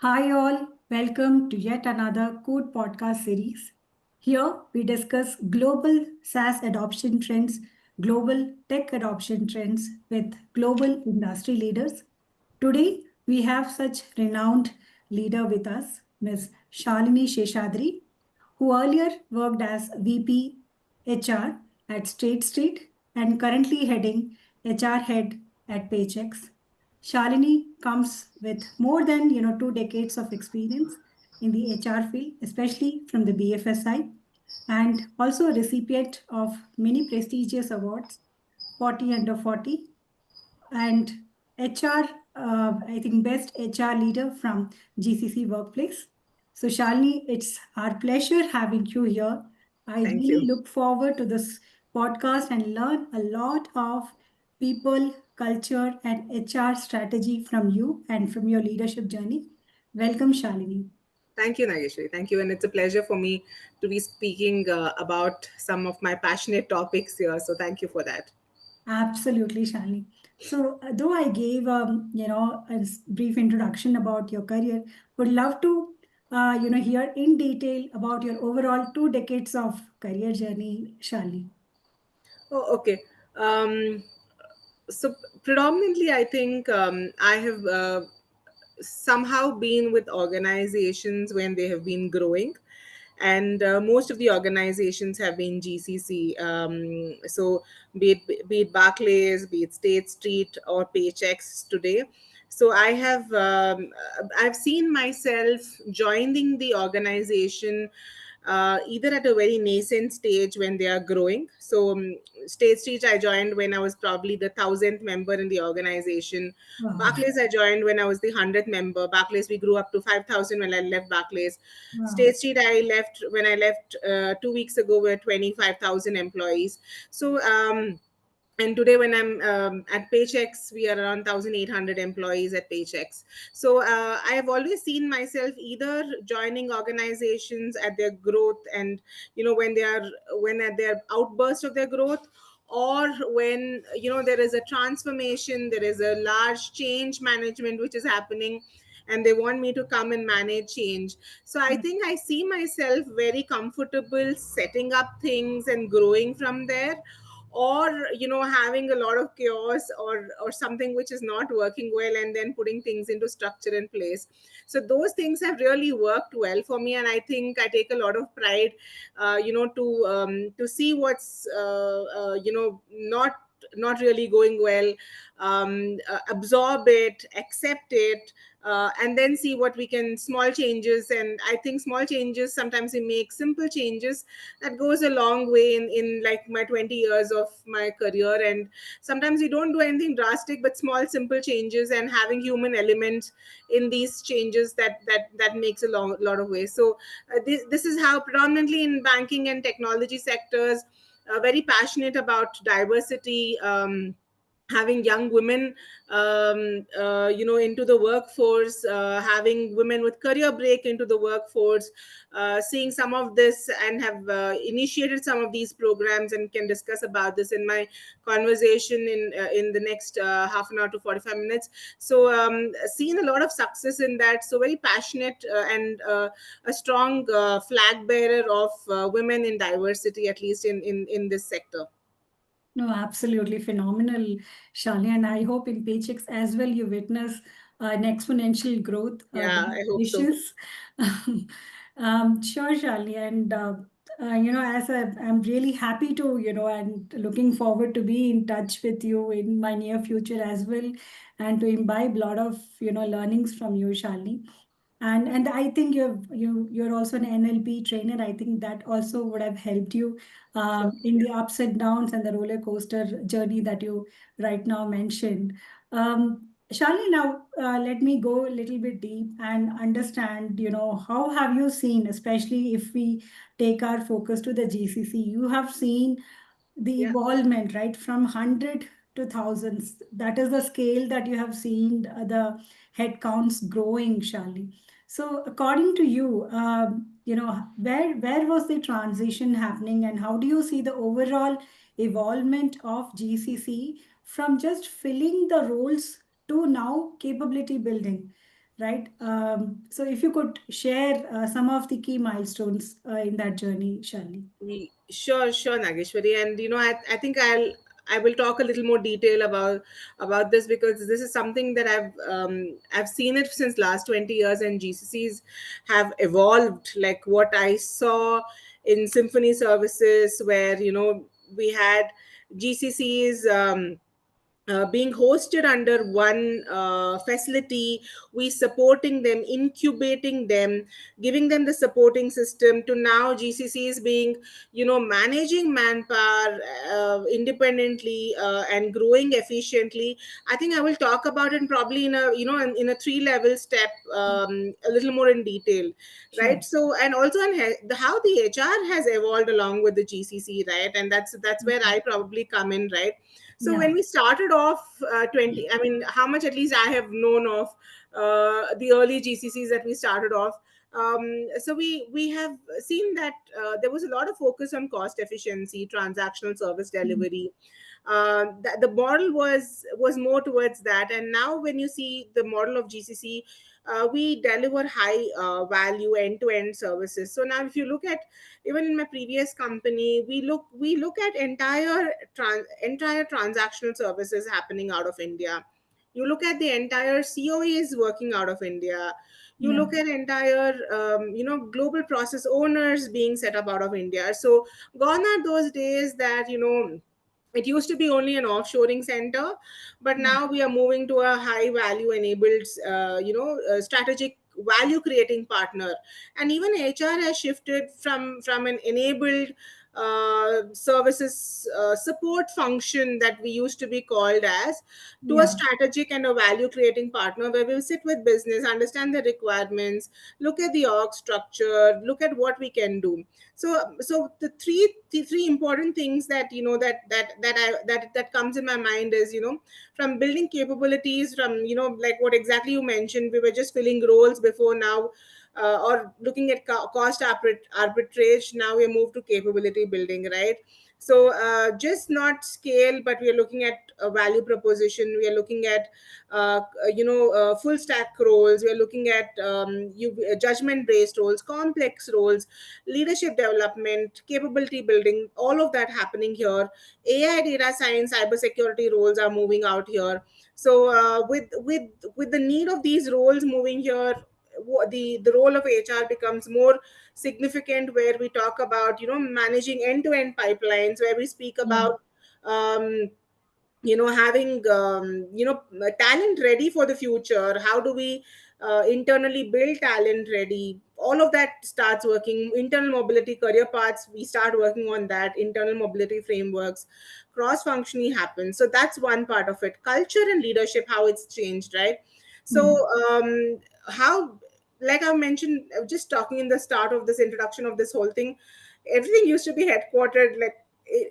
Hi, all. Welcome to yet another Code podcast series. Here we discuss global SaaS adoption trends, global tech adoption trends with global industry leaders. Today, we have such renowned leader with us, Ms. Shalini Seshadri, who earlier worked as VP HR at State Street and currently heading HR head at Paychex. Shalini comes with more than 2 decades of experience in the HR field, especially from the BFSI, and also a recipient of many prestigious awards, 40 under 40, and HR, I think best HR leader from GCC Workplace. So Shalini, it's our pleasure having you here. I Thank you. really look forward to this podcast and learn a lot of people, culture, and HR strategy from you and from your leadership journey. Welcome, Shalini. Thank you, Nageshwari. Thank you. And it's a pleasure for me to be speaking about some of my passionate topics here. So thank you for that. Absolutely, Shalini. So, though I gave brief introduction about your career, would love to hear in detail about your overall 2 decades of career journey, Shalini. Oh, okay. Um, so predominantly, I think I have somehow been with organizations when they have been growing. And most of the organizations have been GCC. So be it Barclays, be it State Street or Paychecks today. So I've seen myself joining the organization either at a very nascent stage when they are growing. So State Street I joined when I was probably the 1,000th member in the organization. Wow. Barclays I joined when I was the 100th member. Barclays we grew up to 5,000 when I left Barclays. Wow. State Street I left when I left 2 weeks ago. We're 25,000 employees. So and today when I'm at Paychex, we are around 1,800 employees at Paychex. So I have always seen myself either joining organizations at their growth, and when when at their outburst of their growth, or when there is a transformation, there is a large change management which is happening, and they want me to come and manage change. So I think I see myself very comfortable setting up things and growing from there, or having a lot of chaos, or something which is not working well, and then putting things into structure and place. So those things have really worked well for me, and I think I take a lot of pride to see what's not really going well, absorb it, accept it, and then see what we can, small changes. And I think small changes, sometimes we make simple changes, that goes a long way in like my 20 years of my career. And sometimes we don't do anything drastic, but small simple changes and having human elements in these changes, that makes a lot of ways. So this is how, predominantly in banking and technology sectors, very passionate about diversity, having young women into the workforce, having women with career break into the workforce, seeing some of this, and have initiated some of these programs, and can discuss about this in my conversation in the next half an hour to 45 minutes. So seen a lot of success in that. So very passionate, and a strong flag bearer of women in diversity, at least in this sector. No, absolutely phenomenal, Shali. And I hope in Paychecks as well you witness an exponential growth. Yeah, I hope so. Wishes. Sure, Shali. And, I'm really happy to, and looking forward to be in touch with you in my near future as well, and to imbibe a lot of, learnings from you, Shali. And I think you're also an NLP trainer. I think that also would have helped you Sure. in the ups and downs and the roller coaster journey that you right now mentioned. Shalini, now let me go a little bit deep and understand, how have you seen, especially if we take our focus to the GCC, you have seen the Yeah. evolvement, right, from 100 to thousands. That is the scale that you have seen the headcounts growing, Shalini. So, according to you, where was the transition happening, and how do you see the overall evolvement of GCC from just filling the roles to now capability building? right? So if you could share some of the key milestones in that journey, Shalini. Sure, Nageshwari. And I think I will talk a little more detail about this, because this is something that I've seen it since last 20 years, and GCCs have evolved. Like what I saw in symphony services, where we had GCCs. Being hosted under one facility, we supporting them, incubating them, giving them the supporting system, to now GCC is being managing manpower independently and growing efficiently. I think I will talk about it probably in a three level step, a little more in detail, right? Sure. So, and also on how the HR has evolved along with the GCC, right? And that's where I probably come in, right? So Yeah. when we started off 20, I mean, how much at least I have known of the early GCCs that we started off. So we have seen that there was a lot of focus on cost efficiency, transactional service Mm. delivery. The model was more towards that, and now when you see the model of GCC, we deliver high value end to end services. So now if you look at, even in my previous company, we look at entire transactional services happening out of India. You look at the entire COE is working out of India. You Yeah. look at entire global process owners being set up out of India. So gone are those days that it used to be only an offshoring center, but Yeah. now we are moving to a high value enabled strategic value creating partner. And even HR has shifted from an enabled services support function that we used to be called as, to a Yeah. strategic and a value creating partner, where we'll sit with business, understand the requirements, look at the org structure, look at what we can do. So the three important things that that comes in my mind is, from building capabilities, from like what exactly you mentioned, we were just filling roles before. Now or looking at cost arbitrage, now we move to capability building, right? So just not scale, but we are looking at a value proposition. We are looking at full stack roles. We are looking at judgment based roles, complex roles, leadership development, capability building, all of that happening here. AI, data science, cybersecurity roles are moving out here. So with the need of these roles moving here, the role of HR becomes more significant, where we talk about managing end to end pipelines, where we speak Yeah. about um, having talent ready for the future. How do we internally build talent ready? All of that starts working. Internal mobility career paths, we start working on that. Internal mobility frameworks, cross functioning happens. So that's one part of it. Culture and leadership, how it's changed, right? So Mm. how, like I mentioned, just talking in the start of this introduction of this whole thing, everything used to be headquartered like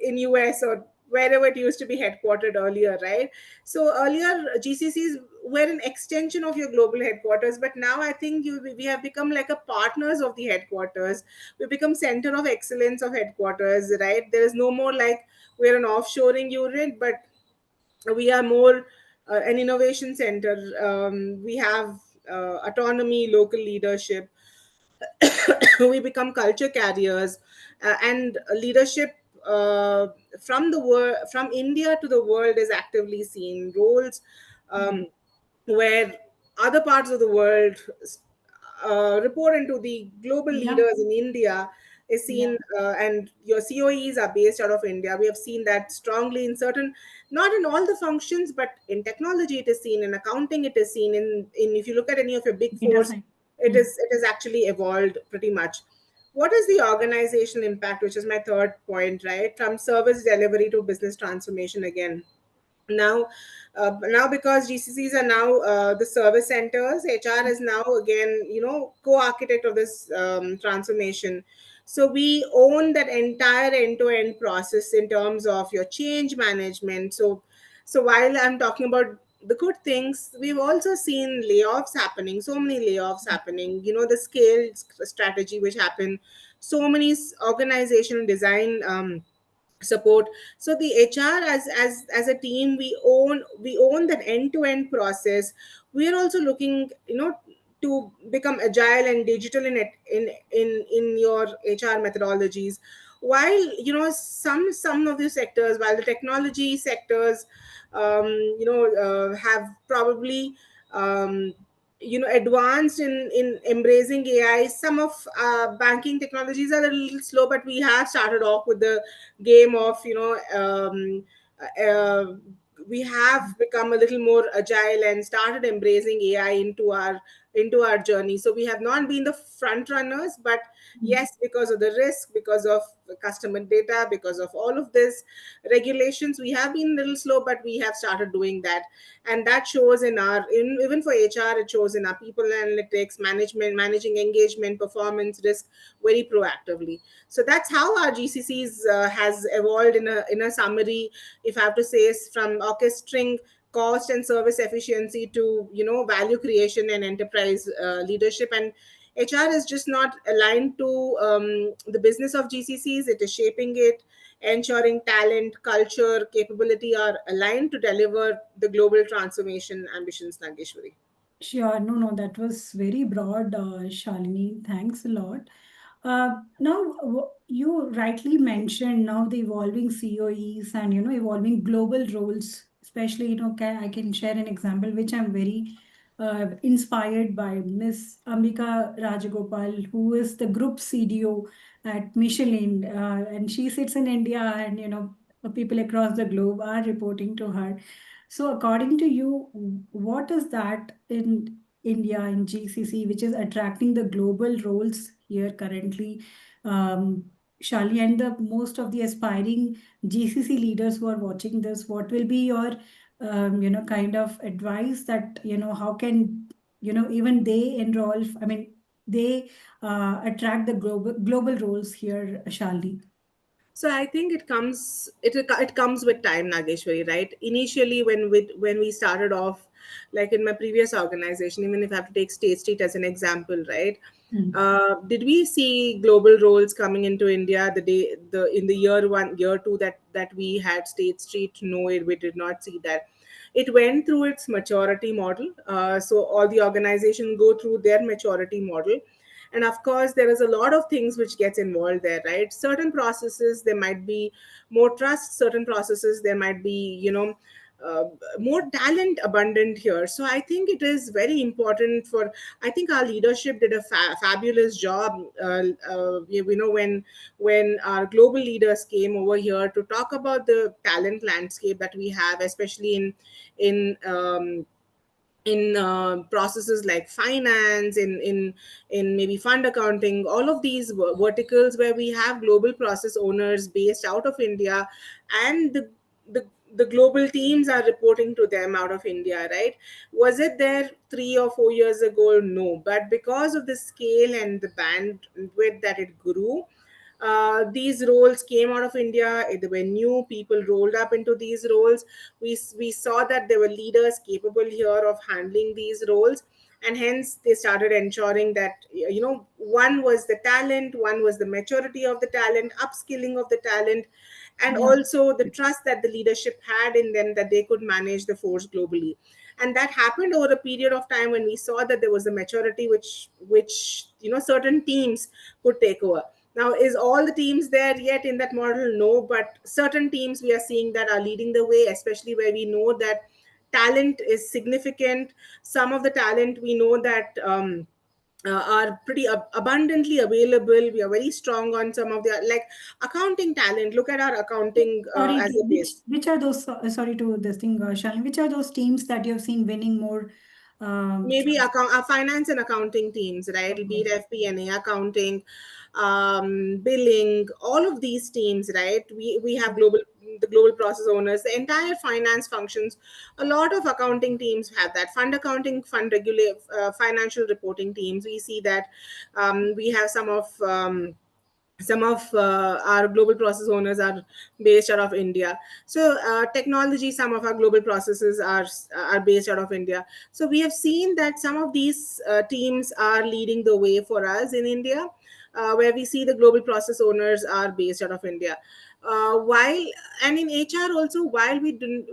in US or wherever it used to be headquartered earlier, right? So earlier GCCs were an extension of your global headquarters, but now I think we have become like a partners of the headquarters. We become center of excellence of headquarters, right? There is no more like we're an offshoring unit, but we are more an innovation center. We have autonomy, local leadership. We become culture carriers, and leadership from the world, from India to the world, is actively seen. Roles um, where other parts of the world report into the global Yeah. leaders in India is Yeah. seen, and your COEs are based out of India. We have seen that strongly in certain, not in all the functions, but in technology it is seen, in accounting it is seen, in if you look at any of your big Data fours, science. it Mm. is it has actually evolved pretty much. What is the organizational impact, which is my third point, right? From service delivery to business transformation again. Now because GCCs are now the service centers, HR is now again co-architect of this transformation. So we own that entire end-to-end process in terms of your change management. So while I'm talking about the good things, we've also seen layoffs happening, so many layoffs happening, the scale strategy which happened, so many organizational design support. So the HR, as a team, we own that end to end process. We are also looking, to become agile and digital in your HR methodologies. While some of these sectors, while the technology sectors have probably advanced in embracing AI. Some of banking technologies are a little slow, but we have started off with the game of uh, uh, we have become a little more agile and started embracing AI into our journey. So we have not been the front runners, but yes, because of the risk, because of customer data, because of all of this regulations, we have been a little slow, but we have started doing that. And that shows even for HR, it shows in our people analytics management, managing engagement, performance, risk very proactively. So that's how our GCCs has evolved in a summary, if I have to say, is from orchestrating cost and service efficiency to value creation and enterprise leadership. And HR is just not aligned to the business of GCCs, it is shaping it, ensuring talent, culture, capability are aligned to deliver the global transformation ambitions, Nageshwari. Sure. No, no, that was very broad, Shalini. Thanks a lot. Now, you rightly mentioned now the evolving COEs and, evolving global roles, especially, I can share an example which I'm very inspired by Miss Ambika Rajagopal, who is the group CDO at Michelin, and she sits in India, and, people across the globe are reporting to her. So, according to you, what is that in India in GCC which is attracting the global roles here currently? Shali, and the most of the aspiring GCC leaders who are watching this, what will be your, kind of advice that, how can, even they enroll, I mean, they attract the global roles here, Shali? So I think it comes with time, Nageshwari, right? Initially, when we started off, like in my previous organization, even if I have to take State Street as an example, right? Did we see global roles coming into India in the year one, year two that we had State Street? No, we did not see that. It went through its maturity model. So all the organization go through their maturity model, and of course there is a lot of things which gets involved there, right? Certain processes there might be more trust, certain processes there might be uh, more talent abundant here. So I think it is very important for, I think our leadership did a fabulous job. When our global leaders came over here to talk about the talent landscape that we have, especially in processes like finance, in maybe fund accounting, all of these verticals where we have global process owners based out of India, and the the global teams are reporting to them out of India, right? Was it there 3 or 4 years ago? No, but because of the scale and the bandwidth that it grew, these roles came out of India. There were new people rolled up into these roles. We saw that there were leaders capable here of handling these roles, and hence they started ensuring that one was the talent, one was the maturity of the talent, upskilling of the talent, and Yeah. also the trust that the leadership had in them, that they could manage the force globally. And that happened over a period of time when we saw that there was a maturity which certain teams could take over. Now, is all the teams there yet in that model? No, but certain teams we are seeing that are leading the way, especially where we know that talent is significant. Some of the talent we know that are pretty abundantly available. We are very strong on some of the, like, accounting talent. Look at our accounting Sorry, as a base. which are those? Sorry to this thing, Shalini. Which are those teams that you have seen winning more? Maybe our finance and accounting teams, right? Be it FP&A, accounting, billing, all of these teams, right? We have the global process owners, the entire finance functions. A lot of accounting teams have that. Fund accounting, fund regulate, financial reporting teams. We see that we have some of our global process owners are based out of India. So technology, some of our global processes are based out of India. So we have seen that some of these teams are leading the way for us in India, where we see the global process owners are based out of India. while and in HR also, while we do,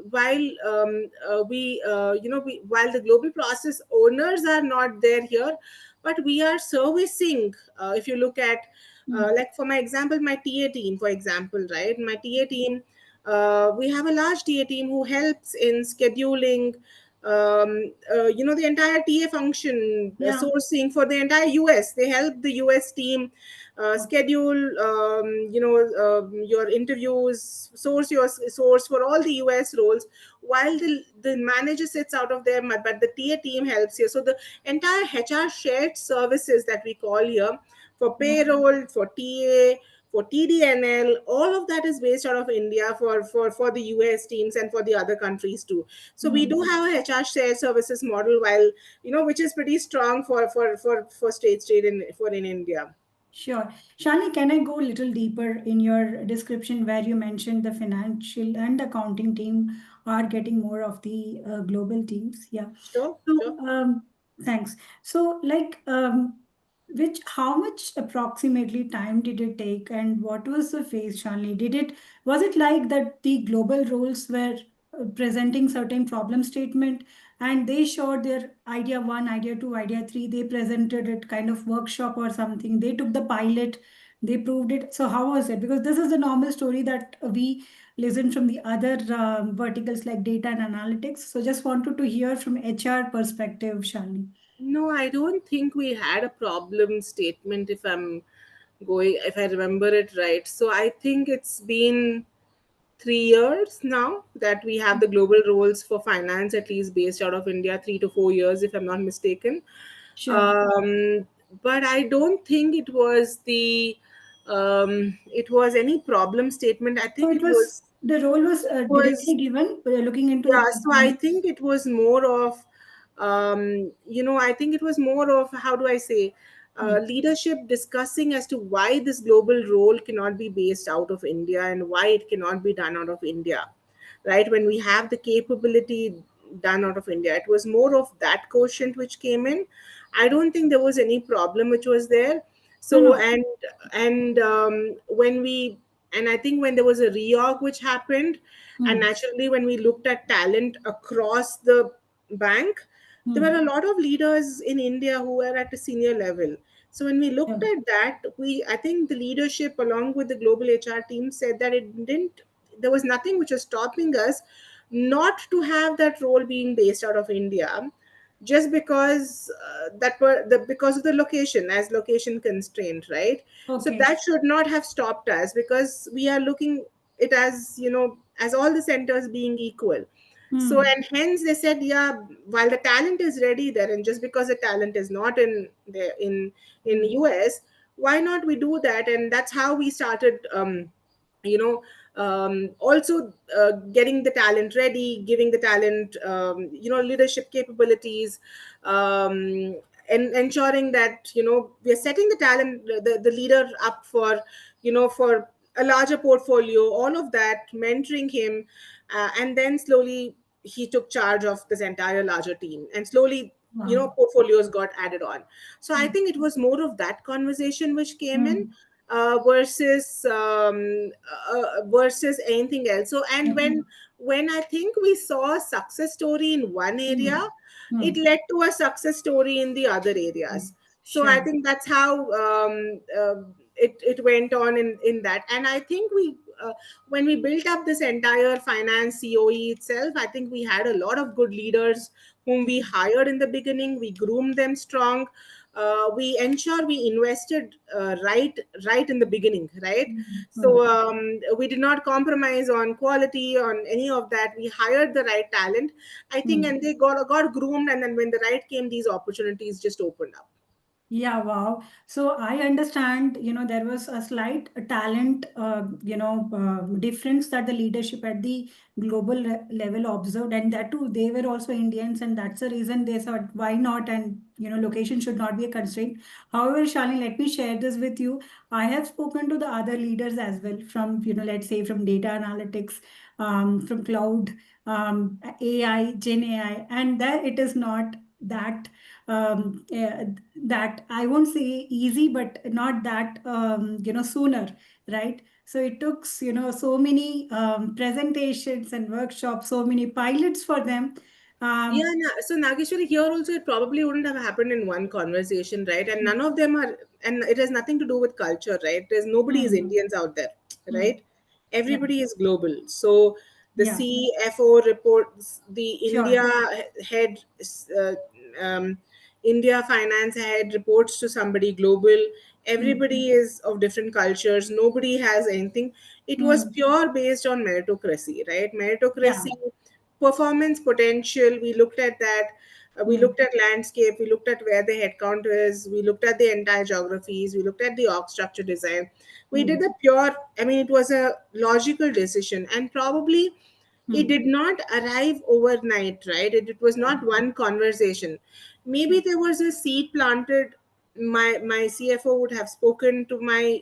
we while the global process owners are not there here, but we are servicing. If you look at mm, like for my example, my TA team, for example, right? My TA team, we have a large TA team who helps in scheduling, the entire TA function, yeah. sourcing for the entire US. They help the US team schedule, your interviews, source for all the US roles, while the manager sits out of there, but the TA team helps here. So the entire HR shared services that we call here, for Yeah. payroll, for TA, for TDNL, all of that is based out of India for the US teams and for the other countries too. So we do Mm. have a HR shared services model, while which is pretty strong for State Street in India. Sure. Shani, can I go a little deeper in your description where you mentioned the financial and accounting team are getting more of the global teams? Yeah. Sure, sure. So, thanks. So, how much approximately time did it take, and what was the phase, Shani? Was it like that the global roles were presenting certain problem statement, and they showed their idea one, idea two, idea three, they presented it kind of workshop or something, they took the pilot, they proved it. So how was it? Because this is the normal story that we listen from the other verticals like data and analytics. So just wanted to hear from HR perspective, Shalini. No, I don't think we had a problem statement, if I remember it right. So I think it's been 3 years now that we have the global roles for finance, at least based out of India, 3 to 4 years, if I'm not mistaken. Sure. Um, but I don't think it was any problem statement. I So think it was, the role was it directly was given, looking into the yeah, so I performance. think it was more of, I think it was more of, how do I say, Hmm. leadership discussing as to why this global role cannot be based out of India and why it cannot be done out of India, right? When we have the capability done out of India, it was more of that quotient which came in. I don't think there was any problem which was there. No, So, no. and when we and I think when there was a reorg which happened, and Hmm. naturally, when we looked at talent across the bank, there were Hmm. a lot of leaders in India who were at a senior level. So when we Yeah. looked at that, I think the leadership along with the global HR team said that there was nothing which was stopping us not to have that role being based out of India, just because because of the location, as location constraint, right? So Okay. that should not have stopped us, because we are looking it as, as all the centers being equal. So, Hmm. and hence they said, yeah, while the talent is ready there, and just because the talent is not in Hmm. US, why not we do that? And that's how we started, you know also getting the talent ready, giving the talent, leadership capabilities, um, and ensuring that, we are setting the talent, the leader up for a larger portfolio, all of that, mentoring him, and then slowly he took charge of this entire larger team, and slowly, Wow. portfolios got added on. So I Hmm. think it was more of that conversation which came in, Hmm. versus anything else. So, and Hmm. when I think we saw a success story in one area, Hmm. it Hmm. led to a success story in the other Hmm. areas. So I Sure. think that's how, it went on in that. And I think when we built up this entire finance COE itself, I think we had a lot of good leaders whom we hired in the beginning. We groomed them strong. We ensure we invested, right in the beginning, right? Hmm. So, Hmm. we did not compromise on quality, on any of that. We hired the right talent, I think, Hmm. and they got groomed, and then when the right came, these opportunities just opened up. Yeah, wow. So I understand, there was a slight talent, difference that the leadership at the global level observed, and that too, they were also Indians, and that's the reason they thought, why not? And, location should not be a constraint. However, Shalini, let me share this with you. I have spoken to the other leaders as well from, let's say from data analytics, from cloud, AI, Gen AI, and there it is not that that I won't say easy, but not that sooner, right? So it took, so many presentations and workshops, so many pilots for them. Yeah, Um, so Nageshwari, here also it probably wouldn't have happened in one conversation, right? And none of them are, and it has nothing to do with culture, right? There's nobody is hmm, Indians out there, hmm. right? Yeah, Everybody is global. So the yeah, CFO reports, the sure. head, uh, um, India finance head reports to somebody global. Hmm, Everybody is of different cultures. Nobody has anything. It was hmm. pure based on meritocracy, right? Yeah. Meritocracy, performance potential, we looked at that. We Hmm, looked at landscape, we looked at where the headcount is, we looked at the entire geographies, we looked at the org structure design. We did hmm, a pure, I mean, it was a logical decision, and probably it hmm. did not arrive overnight, right? It was not one conversation. Maybe there was a seed planted. My CFO would have spoken to my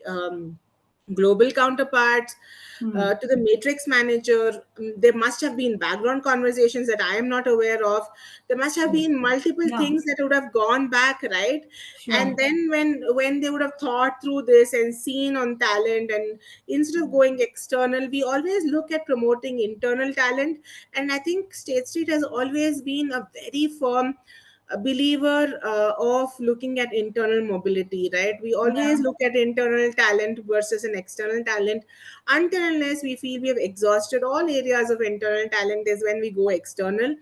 global counterparts, Hmm. to the matrix manager. There must have been background conversations that I am not aware of. There must have Yes. been multiple Yeah, things that would have gone back, right? And sure. then when they would have thought through this and seen on talent, and instead of going external, we always look at promoting internal talent. And I think State Street has always been a very firm a believer of looking at internal mobility, right? We always Yeah. look at internal talent versus an external talent. Until unless we feel we have exhausted all areas of internal talent is when we go external.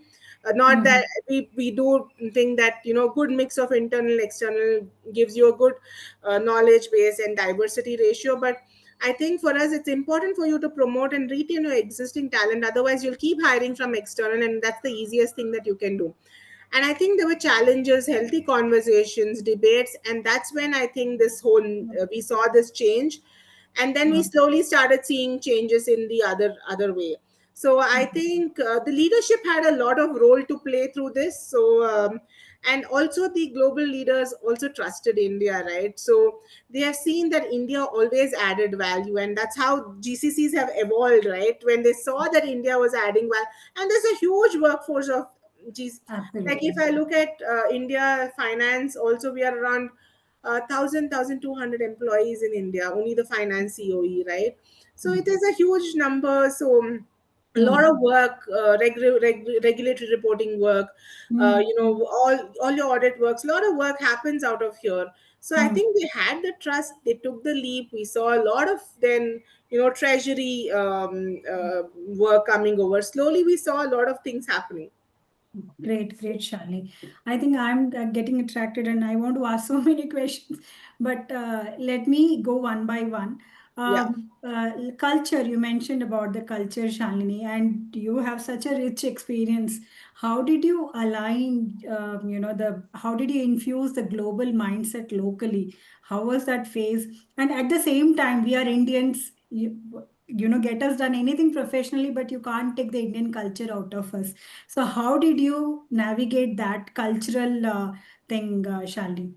Not Hmm. that we do think that, good mix of internal external gives you a good knowledge base and diversity ratio, but I think for us it's important for you to promote and retain your existing talent. Otherwise you'll keep hiring from external, and that's the easiest thing that you can do. And I think there were challenges, healthy conversations, debates, and that's when I think this whole we saw this change. And then we Yeah. slowly started seeing changes in the other way. So I think the leadership had a lot of role to play through this. And also the global leaders also trusted India, right? So they have seen that India always added value, and that's how GCCs have evolved, right? When they saw that India was adding value, and there's a huge workforce of GCC. Like if Absolutely. I look at India finance, also we are around 1,200 employees in India, only the finance COE, right? So it is a huge number. So a lot Hmm. of work, regulatory reporting work, Hmm. all your audit works, a lot of work happens out of here. So I Hmm. think they had the trust, they took the leap. We saw a lot of then, treasury work coming over. Slowly we saw a lot of things happening. Great, great, Shalini. I think I'm getting attracted and I want to ask so many questions, but let me go one by one. Yeah. Culture, you mentioned about the culture, Shalini, and you have such a rich experience. How did you align, how did you infuse the global mindset locally? How was that phase? And at the same time, we are Indians. Get us done anything professionally, but you can't take the Indian culture out of us. So, how did you navigate that cultural thing, Shalini?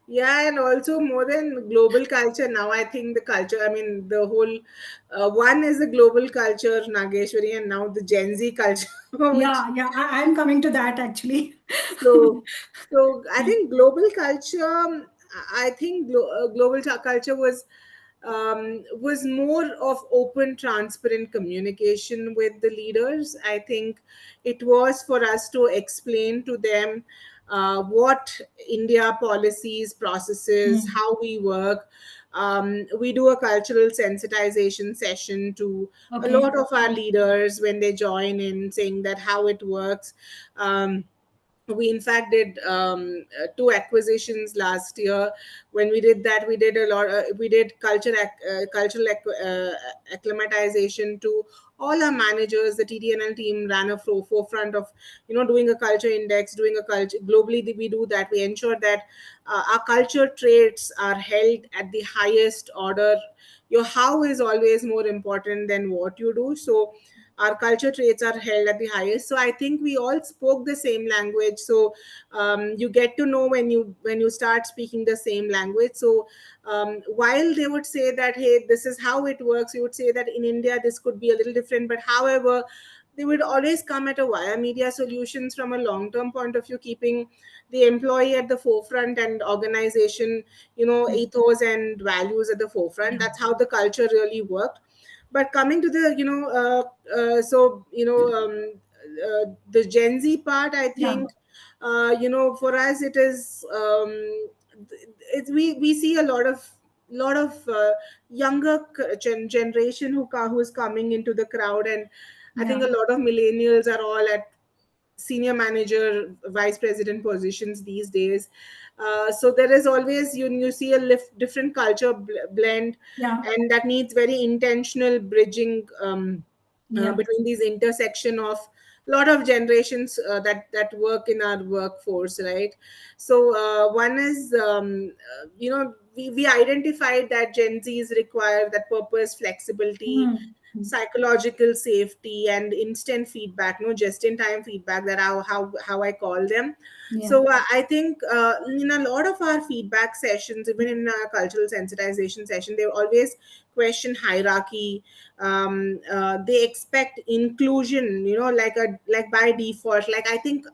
Yeah, and also more than global culture, now I think the culture, I mean, the whole one is the global culture, Nageshwari, and now the Gen Z culture, which Yeah, yeah, I'm coming to that actually. so, so I think global culture. I think global culture was more of open, transparent communication with the leaders. I think it was for us to explain to them what India policies, processes, Hmm. how we work. We do a cultural sensitization session to a Okay. lot of our leaders when they join in, saying that how it works. We in fact did two acquisitions last year. When we did that, we did a lot, we did cultural acclimatization to all our managers. The TDNL team ran a forefront of doing a culture index, doing a culture globally. We do that, we ensure that our culture traits are held at the highest order. Your how is always more important than what you do. So our culture traits are held at the highest. So I think we all spoke the same language. So you get to know when you start speaking the same language. So while they would say that, hey, this is how it works, you would say that in India this could be a little different, but however they would always come at a via media solutions from a long term point of view, keeping the employee at the forefront and organization, ethos and values at the forefront. Yeah. That's how the culture really worked. But coming to the the Gen Z part, I Yeah. think, for us it is, we see a lot of younger generation who's coming into the crowd. And I think Yeah. a lot of millennials are all at senior manager, vice president positions these days. So there is always, you see a different culture blend, Yeah. and that needs very intentional bridging, Yeah. between these intersection of lot of generations that work in our workforce, right? So one is, we identified that Gen Z's require that purpose, flexibility, Hmm. Hmm. psychological safety, and instant feedback, no, just in time feedback, that how I call them. Yeah. So I think, in a lot of our feedback sessions, even in our cultural sensitization session, they always question hierarchy. They expect inclusion, like by default. Like, I think,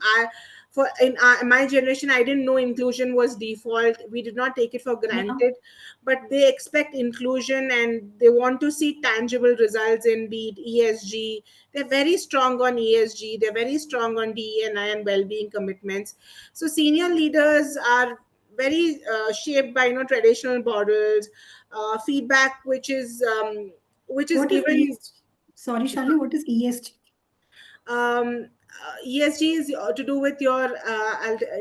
for in my generation, I didn't know inclusion was default. We did not take it for Yeah. granted, but they expect inclusion, and they want to see tangible results in, be it ESG. They're very strong on ESG. They're very strong on DE&I and well-being commitments. So senior leaders are very shaped by, traditional models, feedback which is What is given. ESG? Sorry, Shalini, what is ESG? ESG is to do with your,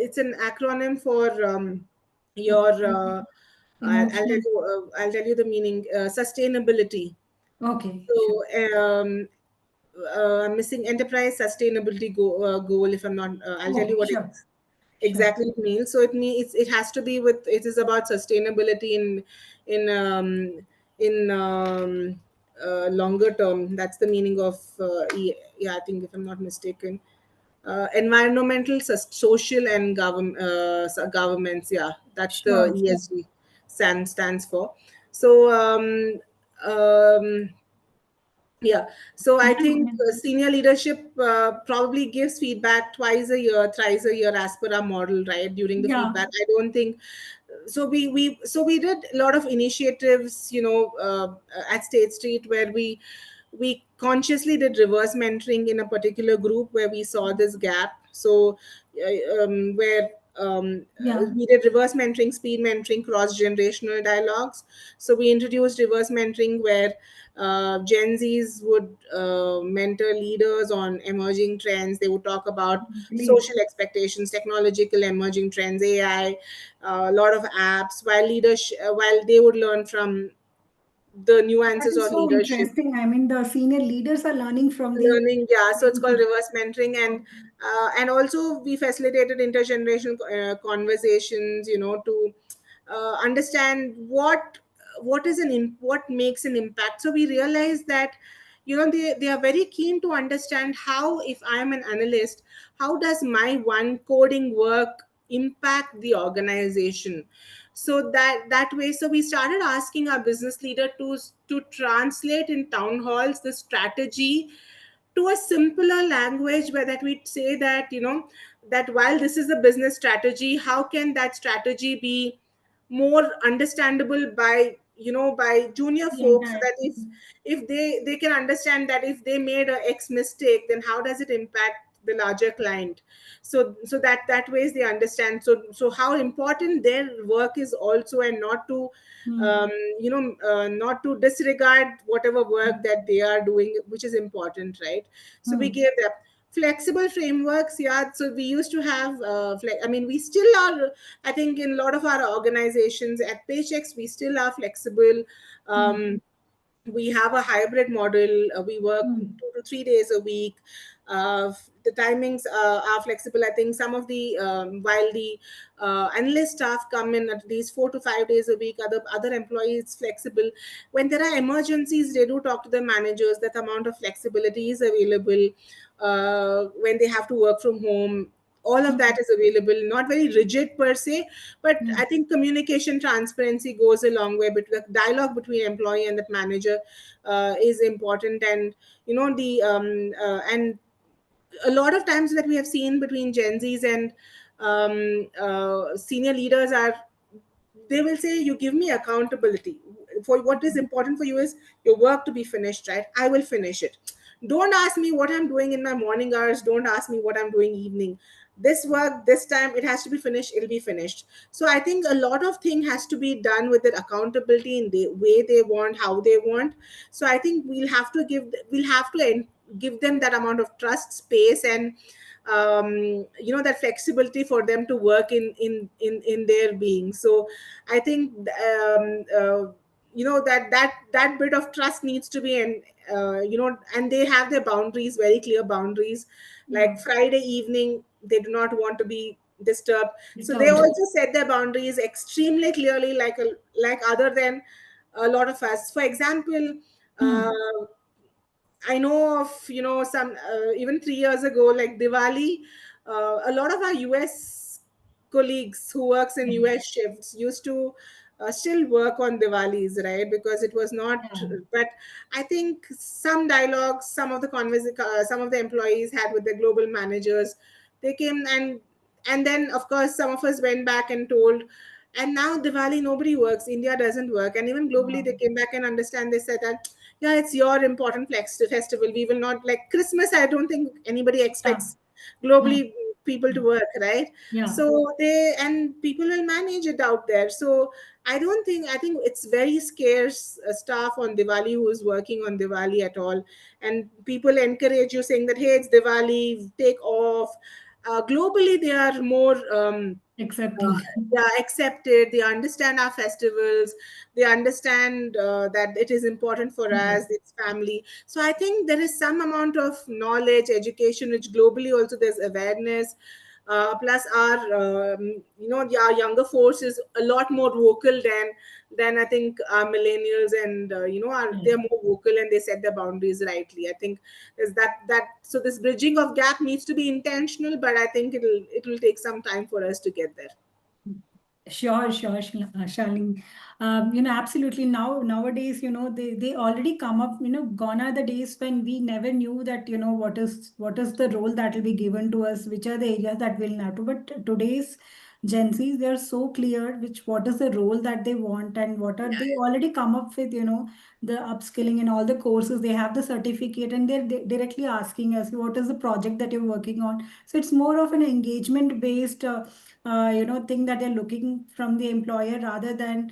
it's an acronym for, your, I'll tell Emotional. you, the meaning. Sustainability. Okay, sure. So, I'm missing enterprise sustainability goal. If I'm not, I'll tell Oh, you what sure. Sure. exactly it means. So it means, it has to be with, it is about sustainability in um, in longer term. That's the meaning of, yeah, I think, if I'm not mistaken, environmental, social, and governments. Yeah, that's the Sure. ESG stands for. So, um, yeah. So I Yeah. think, Yeah. senior leadership probably gives feedback twice a year, thrice a year, as per our model, right? During the Yeah. feedback, I don't think. So we did a lot of initiatives, at State Street, where we consciously did reverse mentoring in a particular group where we saw this gap. So, where, Yeah. we did reverse mentoring, speed mentoring, cross generational dialogues. So we introduced reverse mentoring, where Gen Zs would mentor leaders on emerging trends. They would talk about Great. social expectations, technological emerging trends, AI, a lot of apps, while they would learn from the That nuances is of so leadership. interesting. I mean, the senior leaders are learning from the Learning, yeah, so it's Gen called Z. reverse mentoring. And also we facilitated intergenerational conversations, to understand what makes an impact. So we realized that, they are very keen to understand how, if I am an analyst, how does my one coding work impact the organization. So that way, so we started asking our business leader to translate in town halls the strategy to a simpler language, where that we say that, that while this is a business strategy, how can that strategy be more understandable by, by junior The folks, so entire. that if they can understand that if they made a X mistake, then how does it impact the larger client. So that ways they understand, so how important their work is also, and not to, Hmm. um, not to disregard whatever work that they are doing, which is important, right? So we Hmm. gave them flexible frameworks. Yeah, so we used to have, I mean, we still are. I think in a lot of our organizations at Paychecks, we still are flexible. Hmm. We have a hybrid model. We work Hmm. 2 to 3 days a week. The timings are flexible. I think some of the, while the analyst staff come in at least 4 to 5 days a week, other employees flexible. When there are emergencies, they do talk to the managers. That amount of flexibility is available. When they have to work from home, all of Mm. that is available, not very rigid per se, but I Mm. think communication transparency goes a long way. But the dialogue between employee and the manager is important. And the and a lot of times that we have seen between Gen Zs and senior leaders are, they will say, you give me accountability for what is important for you is your work to be finished, right? I will finish it. Don't ask me what I'm doing in my morning hours, don't ask me what I'm doing evening. This work, this time, it has to be finished, it'll be finished. So I think a lot of thing has to be done with their accountability in the way they want, how they want. So I think we'll have to give them that amount of trust, space, and that flexibility for them to work in their being. So I think that bit of trust needs to be, and and they have their boundaries, very clear boundaries. Yeah. Like Friday evening, they do not want to be disturbed. So they Disturbed. also set their boundaries extremely clearly, like other than a lot of us. For example, uh, Mm. I know of, some even 3 years ago, like Diwali, a lot of our US colleagues who works in Yeah. US shifts used to still work on Diwalis, right? Because it was not, Yeah. but I think some dialogues, some of the employees had with the global managers, they came, and then of course some of us went back and told, and now Diwali nobody works, India doesn't work, and even globally Wow. they came back and understand. They said that, yeah, it's your important festival, we will not, like Christmas, I don't think anybody Yeah. expects Mm. globally people to work, right? Yeah. So they, and people will manage it out there. So I think it's very scarce staff on Diwali who is working on Diwali at all. And people encourage you saying that, hey, it's Diwali, take off. Globally they are more uh, Accepting. yeah, accepted. They understand our festivals. They understand that it is important for Yes. us, it's family. So I think there is some amount of knowledge, education, which globally also there's awareness. Plus our our younger force is a lot more vocal than I think our millennials, and they're Yes. more vocal and they set their boundaries rightly. I think is that so this bridging of gap needs to be intentional, but I think it will take some time for us to get there. Sure, sure, Shalini. Absolutely. Nowadays, they already come up. Gone are the days when we never knew that what is the role that will be given to us, which are the areas that we'll have to. But today's Gen Zs, they are so clear which what is the role that they want and what are they already come up with. The upskilling and all the courses. They have the certificate and they're directly asking us what is the project that you're working on. So it's more of an engagement based. Thing that they're looking from the employer rather than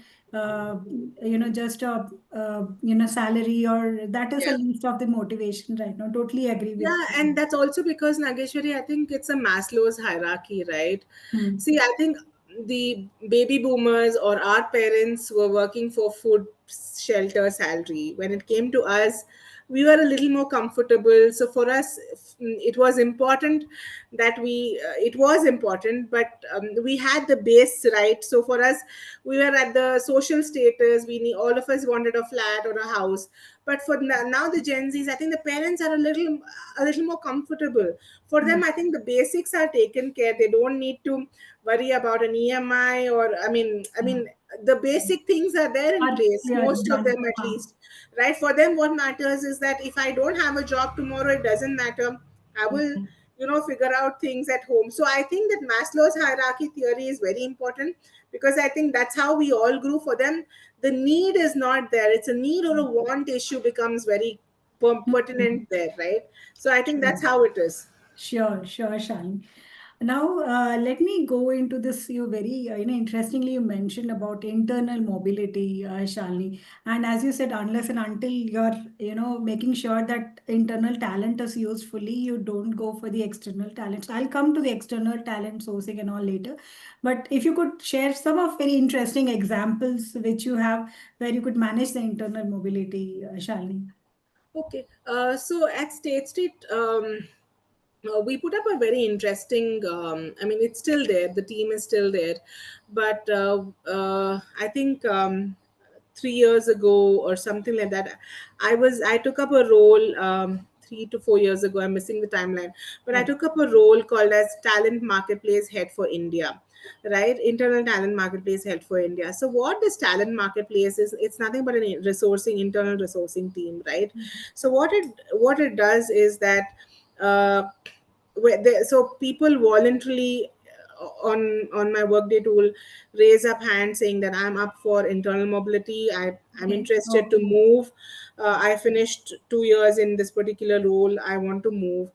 just a salary, or that is Yeah. a least of the motivation right now. Totally agree with Yeah, you. and that's also because, Nageshwari, I think it's a Maslow's hierarchy, right? Hmm. See, I think the baby boomers or our parents were working for food, shelter, salary. When it came to us, we were a little more comfortable. So for us, it was important it was important, but we had the base right. So for us, we were at the social status. All of us wanted a flat or a house. But for now, the Gen Zs, I think the parents are a little more comfortable. For Yeah. them, I think the basics are taken care. They don't need to worry about an EMI, or I mean the basic things are there in Are place, clearly most of done. them at least, right? For them, what matters is that if I don't have a job tomorrow, it doesn't matter. I will figure out things at home. So I think that Maslow's hierarchy theory is very important, because I think that's how we all grew. For them, the need is not there. It's a need or a want issue becomes very pertinent there, right? So I think that's True. how it is. Sure, sure, Shalini. Now, let me go into this. You very, interestingly, you mentioned about internal mobility, Shalini. And as you said, unless and until you're, making sure that internal talent is used fully, you don't go for the external talents. I'll come to the external talent sourcing and all later. But if you could share some of very interesting examples which you have where you could manage the internal mobility, Shalini. Okay. So at State Street, we put up a very interesting. I mean, it's still there. The team is still there, but I think 3 years ago or something like that, I took up a role. 3 to 4 years ago. I'm missing the timeline, but I took up a role called as talent marketplace head for India, right? Internal talent marketplace head for India. So what this talent marketplace is, it's nothing but an resourcing, internal resourcing team, right? So what it does is that uh, so people voluntarily on my workday tool raise up hand saying that I'm up for internal mobility. I'm Okay. interested to Okay. move. I finished 2 years in this particular role, I want to move.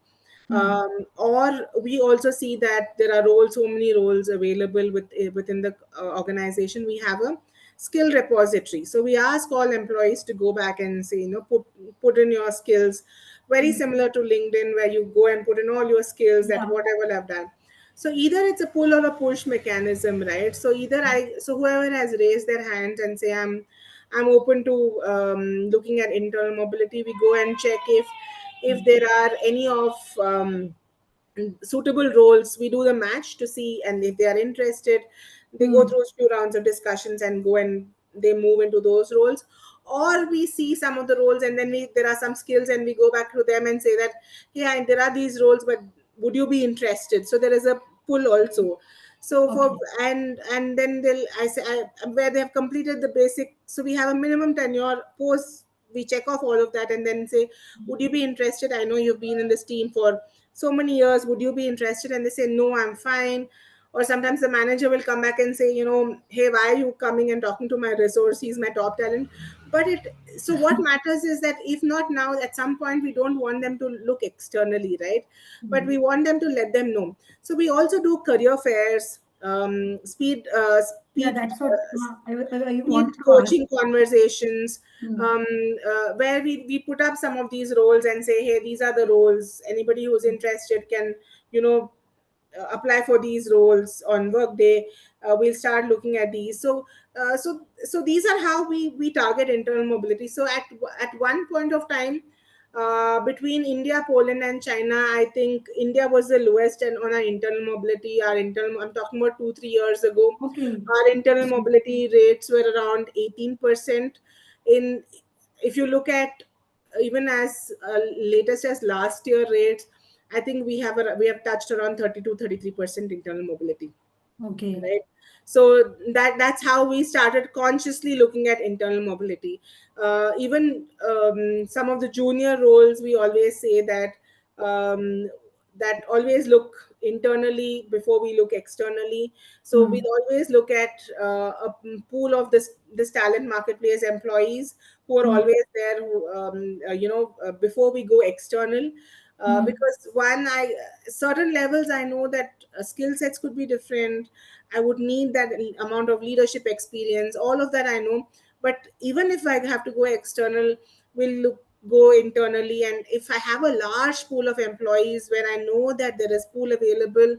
Hmm. Or we also see that there are roles, so many roles available within the organization. We have a skill repository, so we ask all employees to go back and say, put in your skills, very Hmm. similar to LinkedIn, where you go and put in all your skills that Yeah. whatever I've done. So either it's a pull or a push mechanism, right? So so whoever has raised their hand and say I'm open to looking at internal mobility, we go and check if Hmm. there are any of suitable roles. We do the match to see, and if they are interested, they go Hmm. through a few rounds of discussions and go and they move into those roles. Or we see some of the roles, and then there are some skills and we go back to them and say that, yeah, there are these roles, but would you be interested? So there is a pull also. So for Okay. and then they'll I say where they have completed the basic, so we have a minimum tenure post. We check off all of that and then say, would you be interested? I know you've been in this team for so many years, would you be interested? And they say, no, I'm fine. Or sometimes the manager will come back and say, hey, why are you coming and talking to my resource? He's my top talent. But so what matters is that if not now, at some point we don't want them to look externally, right? But Hmm. we want them to let them know. So we also do career fairs, Yeah, that's what I speed wanted to ask. coaching conversations, Hmm. where we put up some of these roles and say, hey, these are the roles, anybody who's interested can you know apply for these roles on workday. We'll start looking at these. So these are how we target internal mobility. So at one point of time, between India, Poland, and China, I think India was the lowest and on our internal mobility. I'm talking about 2 3 years ago. Okay. Our internal mobility rates were around 18%. In If you look at even as latest as last year rates, I think we have touched around 32 33% internal mobility, Okay. right? So that's how we started consciously looking at internal mobility. Even some of the junior roles, we always say um, that always look internally before we look externally. So Hmm. we'll always look at a pool of this talent marketplace employees who are Hmm. always there, who before we go external. Hmm. Because one, I certain levels I know that skill sets could be different. I would need that amount of leadership experience, all of that I know. But even if I have to go external, go internally. And if I have a large pool of employees where I know that there is pool available,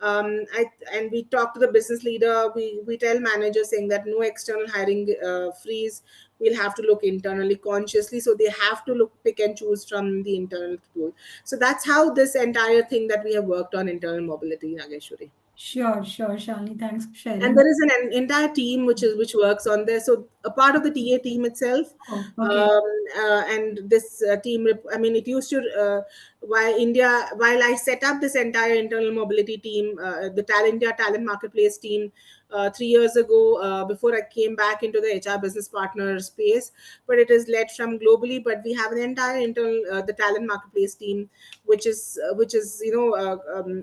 and we talk to the business leader, we tell managers saying that no external hiring freeze, we'll have to look internally consciously. So they have to look, pick and choose from the internal pool. So that's how this entire thing that we have worked on internal mobility, Nageshwari. Sure, sure, Shalini. Thanks for And sharing. there is an entire team which works on this. So a part of the TA team itself, Oh, okay. and this team, I mean, it used to while I set up this entire internal mobility team, the talent India talent marketplace team, 3 years ago, before I came back into the HR business partner space. But it is led from globally. But we have an entire internal the talent marketplace team, which is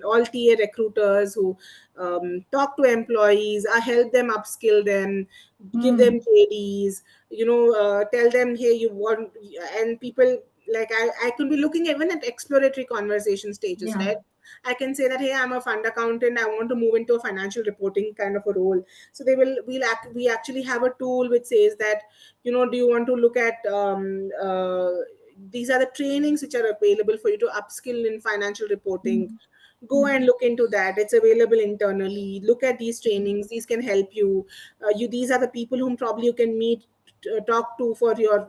all TA recruiters who talk to employees, help them upskill them, give them Hmm. JDs, tell them, hey, you want, and people, like I could be looking even at exploratory conversation stages, Yeah. right? I can say that, hey, I'm a fund accountant, I want to move into a financial reporting kind of a role. So we actually have a tool which says that, do you want to look at these are the trainings which are available for you to upskill in financial reporting. Hmm. Go and look into that, it's available internally. Look at these trainings, these can help you. These are the people whom probably you can meet, talk to for your,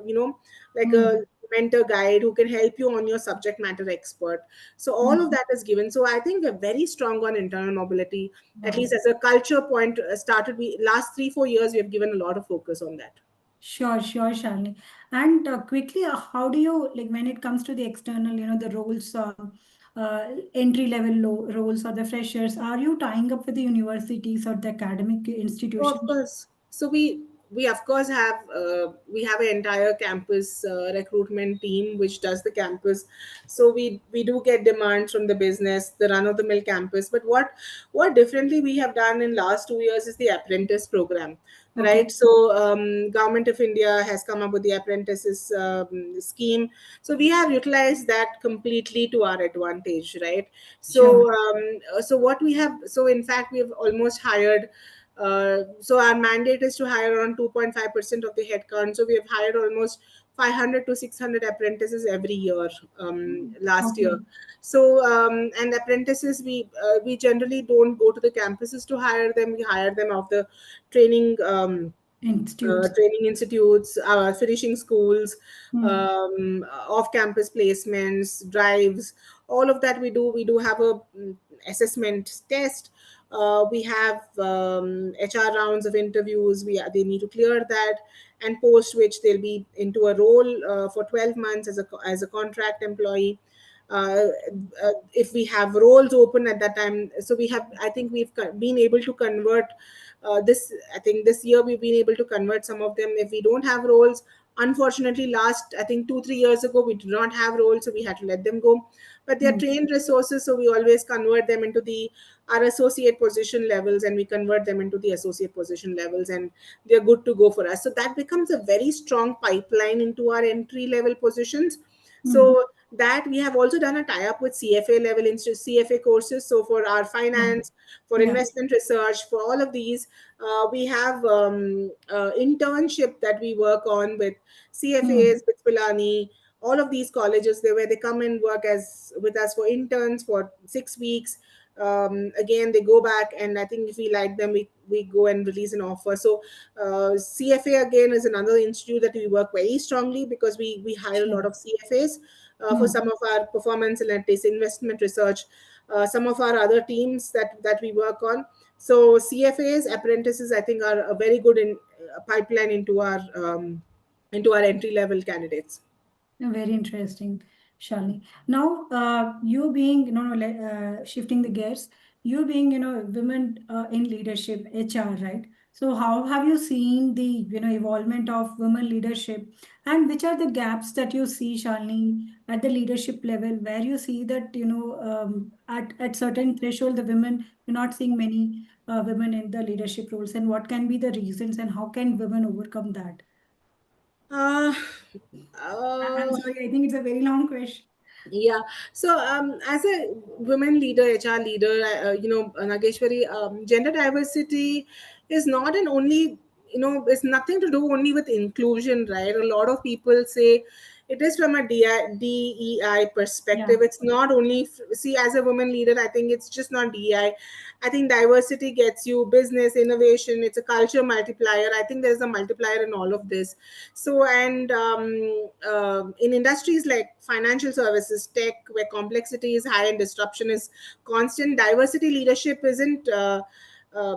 like a Hmm. mentor guide who can help you on your subject matter expert. So all of Hmm. that is given. So I think we're very strong on internal mobility, at Wow. least as a culture point. Started we last 3 4 years we have given a lot of focus on that. Sure, Shalini. And quickly, how do you, like, when it comes to the external, the roles, entry level roles or the freshers, are you tying up with the universities or the academic Oh, of institutions? course. So we of course have an entire campus recruitment team which does the campus. So we do get demands from the business, the run of the mill campus. But what differently we have done in last 2 years is the apprentice program, Okay. right? So Government of India has come up with the apprentices scheme. So we have utilized that completely to our advantage, right? Sure. So what we have, so in fact we have almost hired, so our mandate is to hire around 2.5% of the headcount. So we have hired almost 500 to 600 apprentices every year, last year. Okay. So and apprentices, we generally don't go to the campuses to hire them. We hire them off the training Institutes. training institutes, finishing schools, Hmm. off-campus placements, drives, all of that we do. We do have a assessment test. We have HR rounds of interviews. They need to clear that, and post which they'll be into a role for 12 months as a contract employee. If we have roles open at that time, so we have, I think we've been able to convert this, I think this year we've been able to convert some of them. If we don't have roles, unfortunately last, I think 2 3 years ago, we did not have roles, so we had to let them go. But they're Hmm. trained resources, so we always convert them into the our associate position levels, and we convert them into the associate position levels, and they're good to go for us. So that becomes a very strong pipeline into our entry level positions. Hmm. So that we have also done a tie up with CFA level CFA courses. So for our Yeah. finance, for Yeah. investment research, for all of these, we have internship that we work on with Hmm. CFAs, with Pilani, all of these colleges, where they come and work as with us for interns for 6 weeks. Again, they go back, and I think if we like them, we go and release an offer. So CFA again is another institute that we work very strongly, because we hire a Sure. lot of CFAs for Hmm. some of our performance analytics, investment research, some of our other teams that we work on. So CFAs, apprentices, I think are a very good pipeline into our entry level candidates. Very interesting, Shalini. Now, you being, shifting the gears, you being, women in leadership, HR, right? So, how have you seen the, evolvement of women leadership, and which are the gaps that you see, Shalini, at the leadership level, where you see that, at certain threshold, the women, you're not seeing many women in the leadership roles, and what can be the reasons, and how can women overcome that? Uh, I'm uh, sorry, I think it's a very long question. Yeah. So, as a women leader, HR leader, Nageshwari, gender diversity is not an only, it's nothing to do only with inclusion, right? A lot of people say it is from a DEI perspective. Yeah. It's not only, see, as a woman leader, I think it's just not DEI. I think diversity gets you business, innovation, it's a culture multiplier. I think there's a multiplier in all of this. So, and in industries like financial services, tech, where complexity is high and disruption is constant, diversity leadership isn't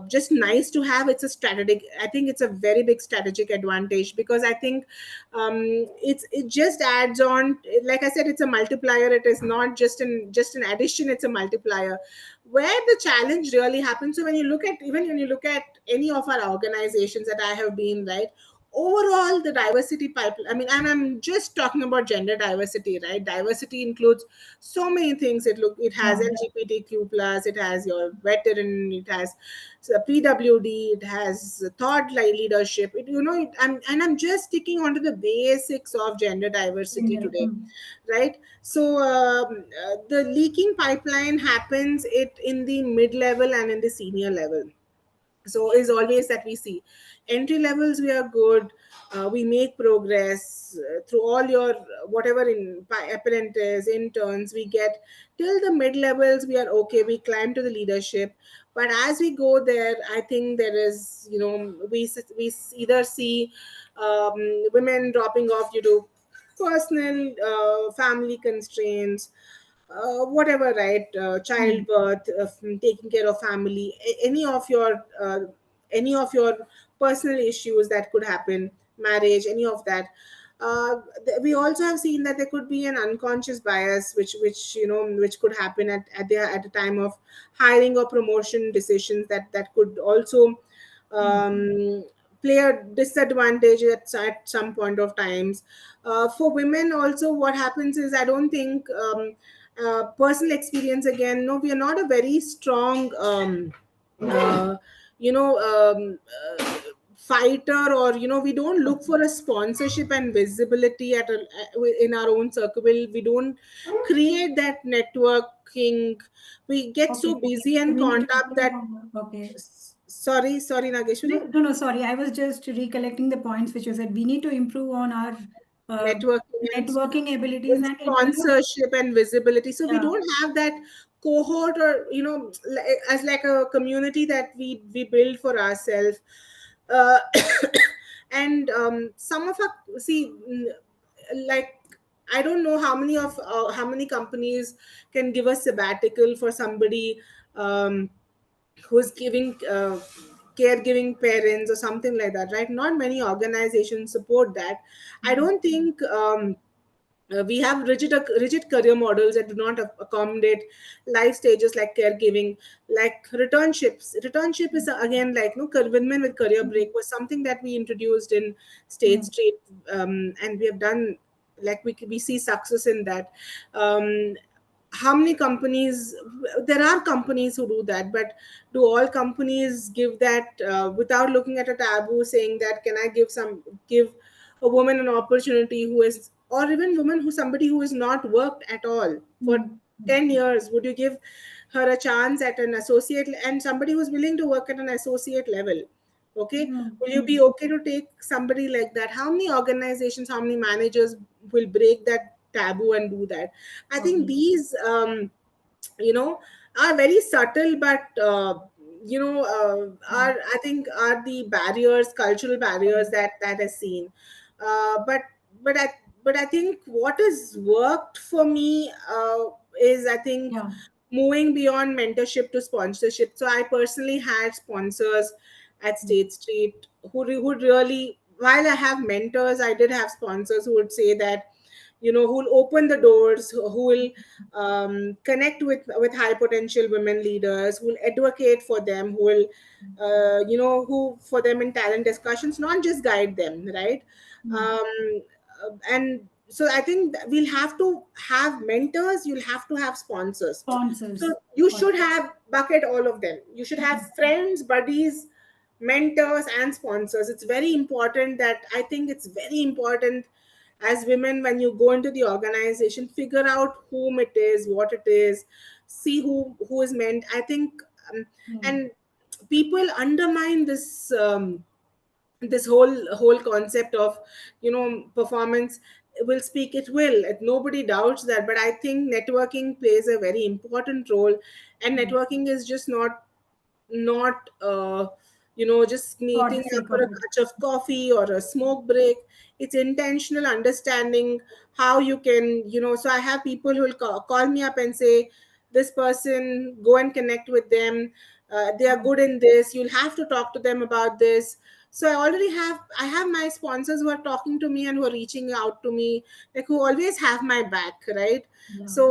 just nice to have. It's a strategic, I think it's a very big strategic advantage, because I think it just adds on. Like I said, it's a multiplier. It is not just an addition, it's a multiplier. Where the challenge really happens, so when you look at, even when you look at any of our organizations that I have been, right, overall the diversity pipeline, I mean, and I'm just talking about gender diversity, right? Diversity includes so many things. It has Yeah. LGBTQ plus, it has your veteran, it has PWD, it has thought leadership, and I'm just sticking onto the basics of gender diversity India. today, right? So the leaking pipeline happens it in the mid level and in the senior level. So is always that we see entry levels we are good, we make progress through all your whatever in apprentice interns we get, till the mid levels we are okay, we climb to the leadership. But as we go there, I think there is, either see women dropping off due to personal family constraints, whatever, right? Hmm. Childbirth, taking care of family, any of your personal issues that could happen. marriage, any of that. We also have seen that there could be an unconscious bias, which which could happen at the time of hiring or promotion decisions, that could also Mm. um, play a disadvantage at some point of times. For women also, what happens is, I don't think, personal experience again, no, we are not a very strong uh, you know um, uh, fighter, or we don't look Okay. for a sponsorship and visibility in our own circle. We don't create that networking. We get Okay. so busy So and we need to caught up improve that. on okay. Sorry, No, Nageshwari. no, no, sorry. I was just recollecting the points which you said. We need to improve on our uh, Networking networking abilities and and interview. sponsorship and visibility, so we Yeah. don't have that cohort, or as like a community that we build for ourselves. uh, and some of our, see, like, I don't know how many companies can give a sabbatical for somebody um, who's giving caregiving parents or something like that, right? Not many organizations support that. I Mm. don't think we have rigid career models that do not accommodate life stages like caregiving, like returnship is again, like, no, women with career Mm. break was something that we introduced in State Mm. Street. And we have done, like, we see success in that. How many companies, there are companies who do that, but do all companies give that without looking at a taboo, saying that, can I give a woman an opportunity who is, or even woman who, somebody who has not worked at all for Mm. 10 years, would you give her a chance at an associate, and somebody who's willing to work at an associate level? Okay, Mm. will you be Mm. okay to take somebody like that? How many organizations, how many managers will break that taboo and do that? I think Okay. these you know are very subtle, but Mm. are, I think, are the barriers, cultural barriers, Correct. that is seen. Uh, but but i but I think what has worked for me is, I think, Yeah. moving beyond mentorship to sponsorship. So I personally had sponsors at Mm. State Street who really, while I have mentors, I did have sponsors who would say that, who will open the doors, who will connect with high potential women leaders, who will advocate for them, who will who for them in talent discussions, not just guide them, right? Mm. And so I think that we'll have to have mentors, you'll have to have sponsors. So Sponsors. you Got should have bucket all of them. You should have it. friends, buddies, mentors, and sponsors. It's very important. That I think it's very important, as women, when you go into the organization, figure out whom it is, what it is, see who is meant, I think. Mm. And people undermine this whole concept of, performance will speak. Nobody doubts that, but I think networking plays a very important role. And Mm. networking is just not just For the meeting up sake for of a it. cup of coffee or a smoke break. It's intentional understanding how you can, so I have people who will call me up and say, this person, go and connect with them. They are Mm. good in this, you'll have to talk to them about this. So I have my sponsors who are talking to me and who are reaching out to me, like, who always have my back, right? Yeah. So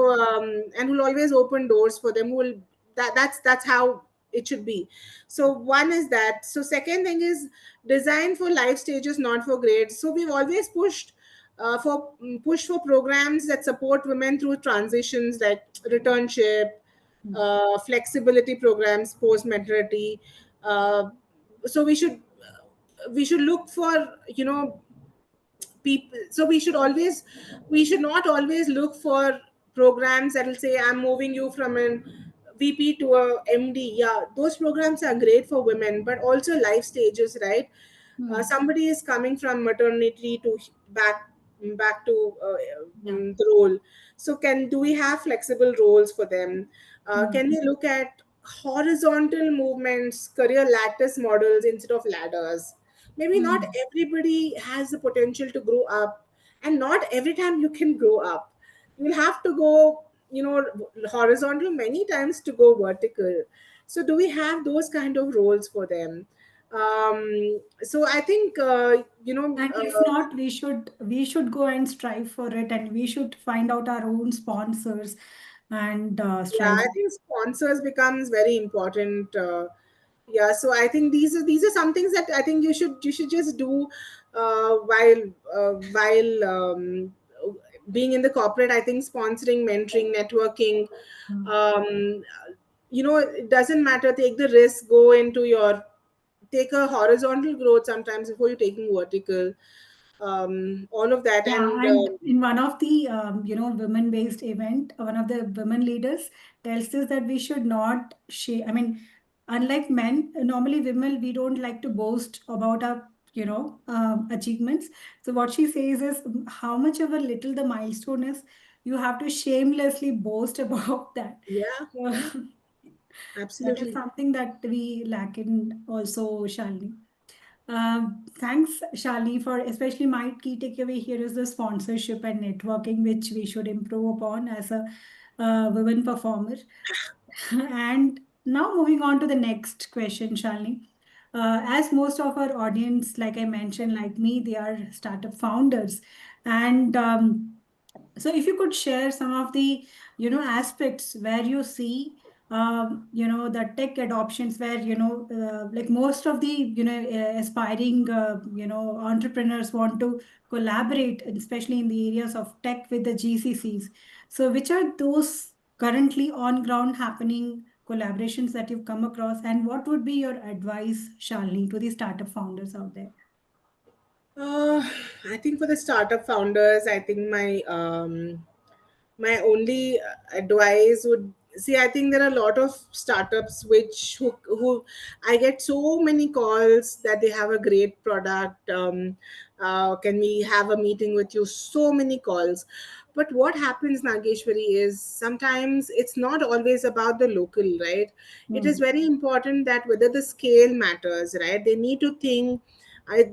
and who'll always open doors for them, who will, that's how it should be. So one is that. So second thing is, design for life stages, not for grades. So we've always pushed for programs that support women through transitions, like returnship, Mm. flexibility programs, post maternity. So we should look for, people. So we should not always look for programs that will say, I'm moving you from an VP to a MD. Yeah, those programs are great for women, but also life stages, right? Mm. Somebody is coming from maternity to back to Yeah. the role. So can do we have flexible roles for them? Mm. Can we look at horizontal movements, career lattice models instead of ladders? Maybe not Mm. everybody has the potential to grow up, and not every time you can grow up. You'll have to go, horizontal many times to go vertical. So do we have those kind of roles for them? So I think And if not, we should go and strive for it, and we should find out our own sponsors and yeah, strive. I think sponsors becomes very important. Yeah, so I think these are some things that I think you should just do while being in the corporate. I think sponsoring, mentoring, networking. Mm. Um, it doesn't matter. Take the risk. Go into your take a horizontal growth sometimes before you're taking vertical. All of that Yeah, and and in one of the women-based event, one of the women leaders tells us that we should not share. I mean, unlike men, normally women we don't like to boast about our achievements. So what she says is, how much of a little the milestone is, you have to shamelessly boast about that. yeah, yeah, So that is absolutely. something that we lack in also, Shalini. Thanks, Shali, for especially my key takeaway here is the sponsorship and networking, which we should improve upon as a women performer. And now moving on to the next question, Shalini. As most of our audience, like I mentioned, like me, they are startup founders. And so if you could share some of the, aspects where you see the tech adoptions where like most of the aspiring entrepreneurs want to collaborate, especially in the areas of tech with the GCCs. So which are those currently on ground happening collaborations that you've come across, and what would be your advice, Shalini, to the startup founders out there? Uh, I think for the startup founders, I think my only advice would see. I think there are a lot of startups who I get so many calls that they have a great product. Can we have a meeting with you? So many calls. But what happens, Nageshwari, is sometimes it's not always about the local, right? It is Hmm. very important that whether the scale matters, right? They need to think,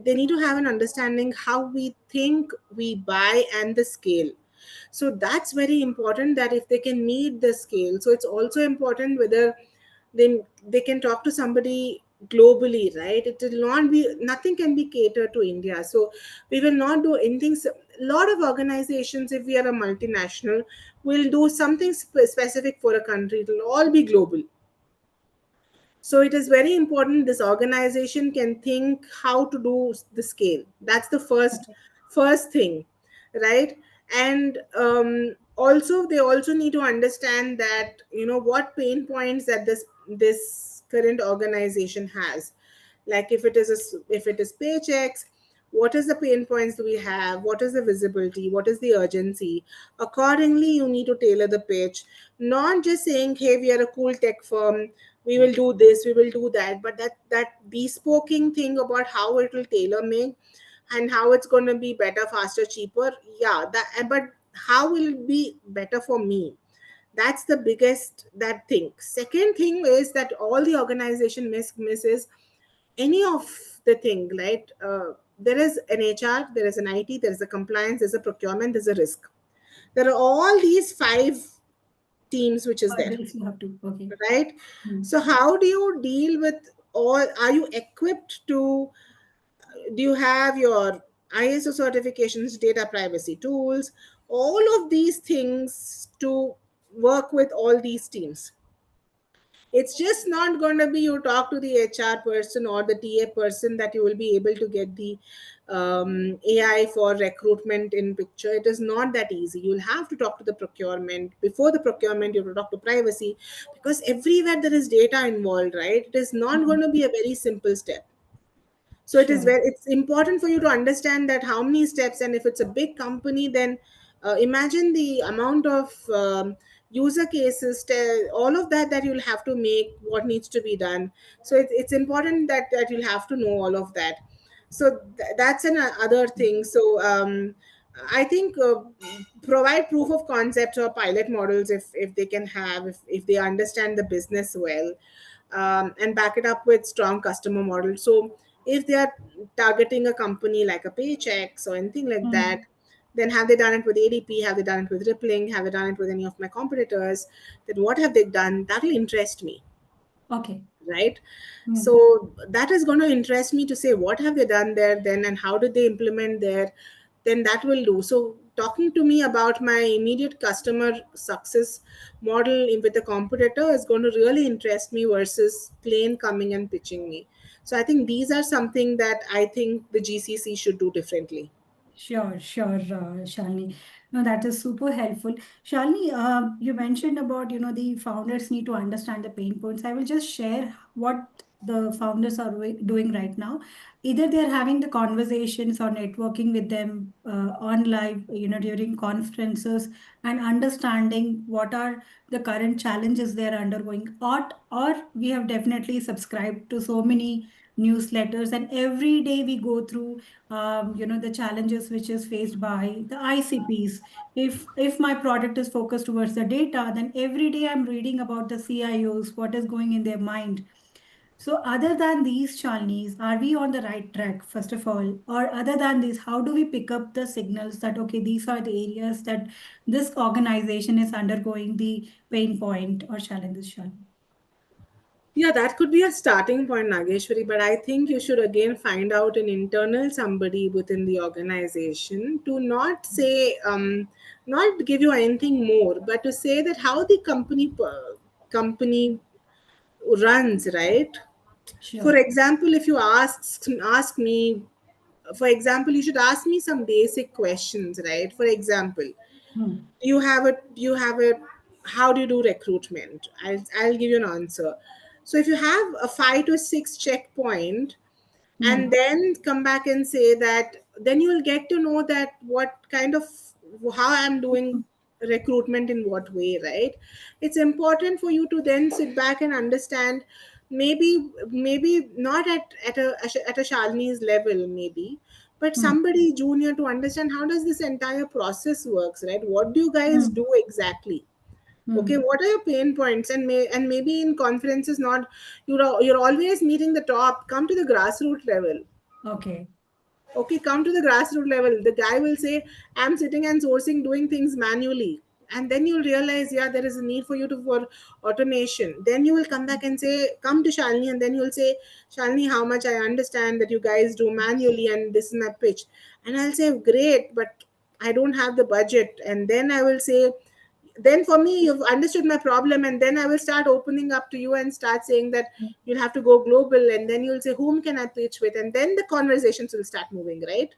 they need to have an understanding how we think, we buy, and the scale. So that's very important, that if they can meet the scale. So it's also important whether they can talk to somebody globally, right? It will not be, nothing can be catered to India. So we will not do anything. A lot of organizations, if we are a multinational, will do something specific for a country. It will all be global. So it is very important this organization can think how to do the scale. That's the first thing, right? And also they also need to understand that what pain points that this current organization has. Like if it is paychecks, what is the pain points do we have, what is the visibility, what is the urgency. Accordingly you need to tailor the pitch, not just saying, hey, we are a cool tech firm, we will do this, we will do that, but that bespoking thing about how it will tailor make and how it's going to be better, faster, cheaper. Yeah, that, but how will it be better for me? That's the biggest that thing. Second thing is that all the organization misses any of the thing, right? There is an HR, there is an IT, there is a compliance, there's a procurement, there's a risk. There are all these five teams which is there, Hurdles you have to. Okay. right? Hmm. So how do you deal with all? Are you equipped to? Do you have your ISO certifications, data privacy tools, all of these things to work with all these teams? It's just not going to be you talk to the HR person or the TA person that you will be able to get the AI for recruitment in picture. It is not that easy. You'll have to talk to the procurement. Before the procurement, you have to talk to privacy, because everywhere there is data involved, right? It is not Hmm. going to be a very simple step. So it is Sure. very, it's important for you to understand that how many steps. And if it's a big company, then imagine the amount of user cases, all of that that you'll have to make, what needs to be done. So it's important that you'll have to know all of that. So that's another thing. So I think provide proof of concept or pilot models if they can have, if they understand the business well, and back it up with strong customer models. So if they are targeting a company like a Paychecks or anything like that, Hmm. then have they done it with ADP? Have they done it with Rippling? Have they done it with any of my competitors? Then what have they done? That will interest me. Okay. right? Hmm. So that is going to interest me to say what have they done there then, and how did they implement there. Then that will do. So talking to me about my immediate customer success model with a competitor is going to really interest me versus plain coming and pitching me. So I think these are something that I think the GCC should do differently. Sure, sure, Shalini. No, that is super helpful. Shalini, you mentioned about, the founders need to understand the pain points. I will just share what the founders are doing right now. Either they're having the conversations or networking with them on live, during conferences and understanding what are the current challenges they're undergoing. Or we have definitely subscribed to so many newsletters, and every day we go through the challenges which is faced by the ICPs. If my product is focused towards the data, then every day I'm reading about the CIOs, what is going in their mind. So other than these, Chalnis, are we on the right track, first of all? Or other than this, how do we pick up the signals that, okay, these are the areas that this organization is undergoing the pain point or challenges, Shalini? Yeah, that could be a starting point, Nageshwari, but I think you should again find out an internal somebody within the organization to not say, not give you anything more, but to say that how the company runs, right? For Sure. example, if you ask me, for example, you should ask me some basic questions, right? For example, Hmm. you have a how do you do recruitment? I'll give you an answer. So if you have a 5 to 6 checkpoint, and Hmm. then come back and say that, then you will get to know that what kind of, how I'm doing recruitment in what way, right? It's important for you to then sit back and understand, maybe not at a Shalini's level, maybe, but Hmm. somebody junior, to understand how does this entire process works, right? What do you guys Hmm. do exactly? Okay, Hmm. what are your pain points? And maybe in conferences, not, you're always meeting the top, come to the grassroots level. Okay. Okay, come to the grassroots level. The guy will say, I'm sitting and sourcing, doing things manually. And then you'll realize, yeah, there is a need for you to for automation. Then you will come back and say, come to Shalini, and then you'll say, Shalini, how much I understand that you guys do manually, and this is my pitch. And I'll say, great, but I don't have the budget. And then I will say, then for me, you've understood my problem, and then I will start opening up to you and start saying that you'll have to go global, and then you'll say, whom can I pitch with, and then the conversations will start moving, right?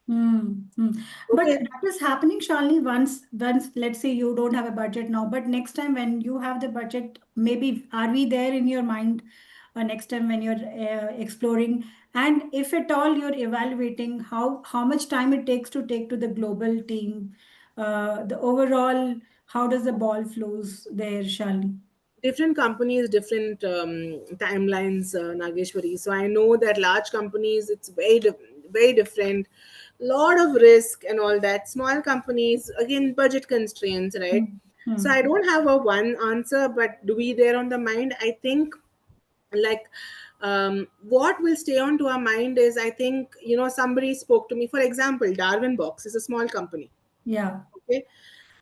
Hmm. Hmm. But Okay. that is happening, Shalini, once, let's say you don't have a budget now, but next time when you have the budget, maybe are we there in your mind next time when you're exploring? And if at all you're evaluating how much time it takes to take to the global team, the overall, how does the ball flows there, Shalini? Different companies, different timelines, Nageshwari. So I know that large companies, it's very different, lot of risk and all that. Small companies, again, budget constraints, right? Hmm. So Hmm. I don't have a one answer, but do we there on the mind? I think, like, what will stay on to our mind is, I think, somebody spoke to me, for example, Darwin Box is a small company. Yeah. Okay,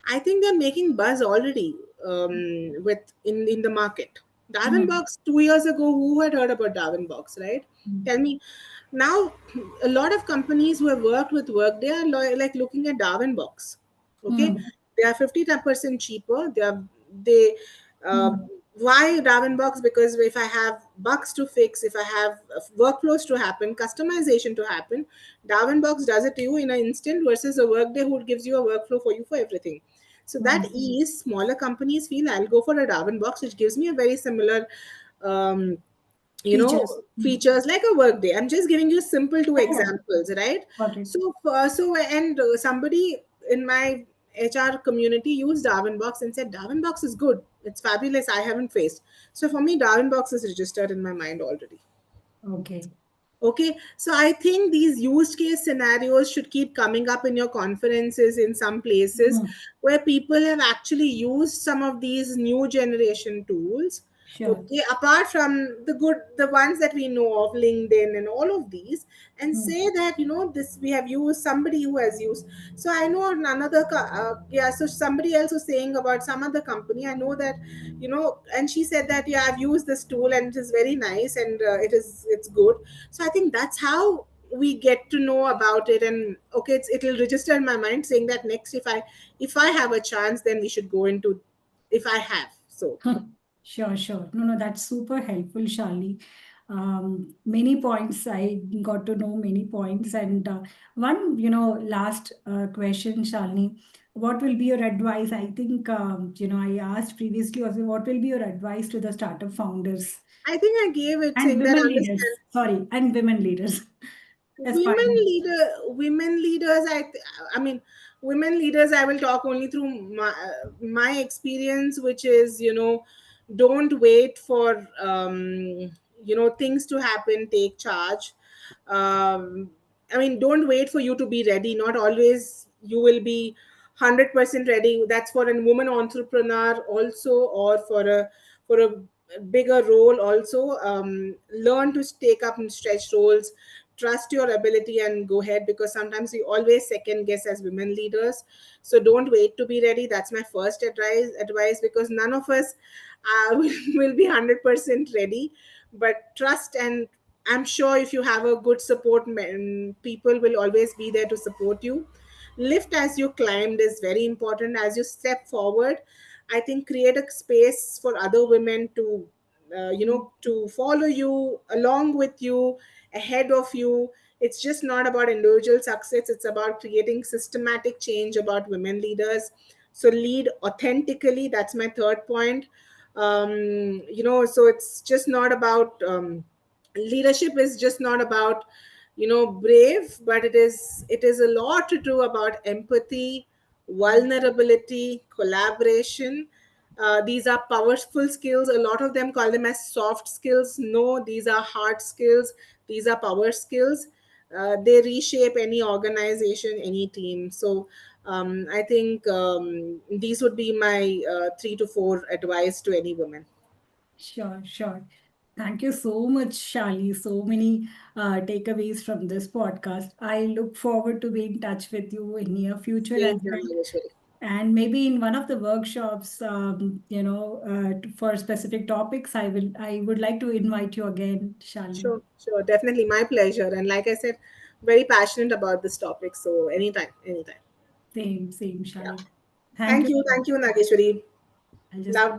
I think they're making buzz already, with in the market. Darwin Hmm. Box 2 years ago, who had heard about Darwin Box, right? Hmm. Tell me. Now, a lot of companies who have worked with Workday are like looking at Darwin Box. Okay, Hmm. they are 50% cheaper. They uh, Hmm. why Darwin Box? Because if I have bugs to fix, if I have workflows to happen, customization to happen, Darwin Box does it to you in an instant, versus a Workday who gives you a workflow for you for everything. So that Hmm. ease, smaller companies feel, I'll go for a Darwin Box, which gives me a very similar, um, Features. Hmm. features like a Workday. I'm just giving you simple two Yeah. examples, right? Got it. So and somebody in my HR community used Darwin Box and said Darwin Box is good, it's fabulous, I haven't faced. So for me, Darwin Box is registered in my mind already. Okay. Okay, so I think these use case scenarios should keep coming up in your conferences, in some places Hmm. where people have actually used some of these new generation tools, Sure. Okay, apart from the good, the ones that we know of, LinkedIn and all of these, and Hmm. say that, this we have used, somebody who has used. So I know another yeah, so somebody else was saying about some other company, I know that, and she said that, yeah, I've used this tool and it is very nice, and it's good. So I think that's how we get to know about it. And okay, it'll register in my mind saying that next, if I have a chance, then we should go into, if I have. So Sure, sure. No, no, that's super helpful, Shali. Many points, I got to know many points. And one, last question, Shalini, what will be your advice? I think, I asked previously also, what will be your advice to the startup founders I think I gave it, and saying that women leaders? understand. Sorry, and women leaders. women Aspiring. women leaders, I mean, women leaders, I will talk only through my experience, which is, don't wait for things to happen, take charge. I mean, don't wait for you to be ready. Not always you will be 100% ready. That's for a woman entrepreneur also, or for a bigger role also. Learn to take up and stretch roles, trust your ability and go ahead, because sometimes we always second guess as women leaders. So don't wait to be ready. That's my first advice, because none of us will be 100% ready. But trust, and I'm sure if you have a good support, people will always be there to support you. Lift as you climbed is very important. As you step forward, I think create a space for other women to to follow you, along with you, ahead of you. It's just not about individual success, it's about creating systematic change about women leaders. So lead authentically, that's my third point. So it's just not about leadership is just not about brave, but it is a lot to do about empathy, vulnerability, collaboration. These are powerful skills. A lot of them call them as soft skills. No, these are hard skills. These are power skills. They reshape any organization, any team. So I think these would be my 3 to 4 advice to any woman. Sure, sure. Thank you so much, Shali. So many takeaways from this podcast. I look forward to being in touch with you in near future as Same here, well. Maheshwari. And maybe in one of the workshops, for specific topics, I would like to invite you again, Shali. Sure, sure, definitely my pleasure. And like I said, very passionate about this topic. So anytime, anytime. Same, Yeah. Shali. Thank you. Thank you, Nageshwari. I'll just Love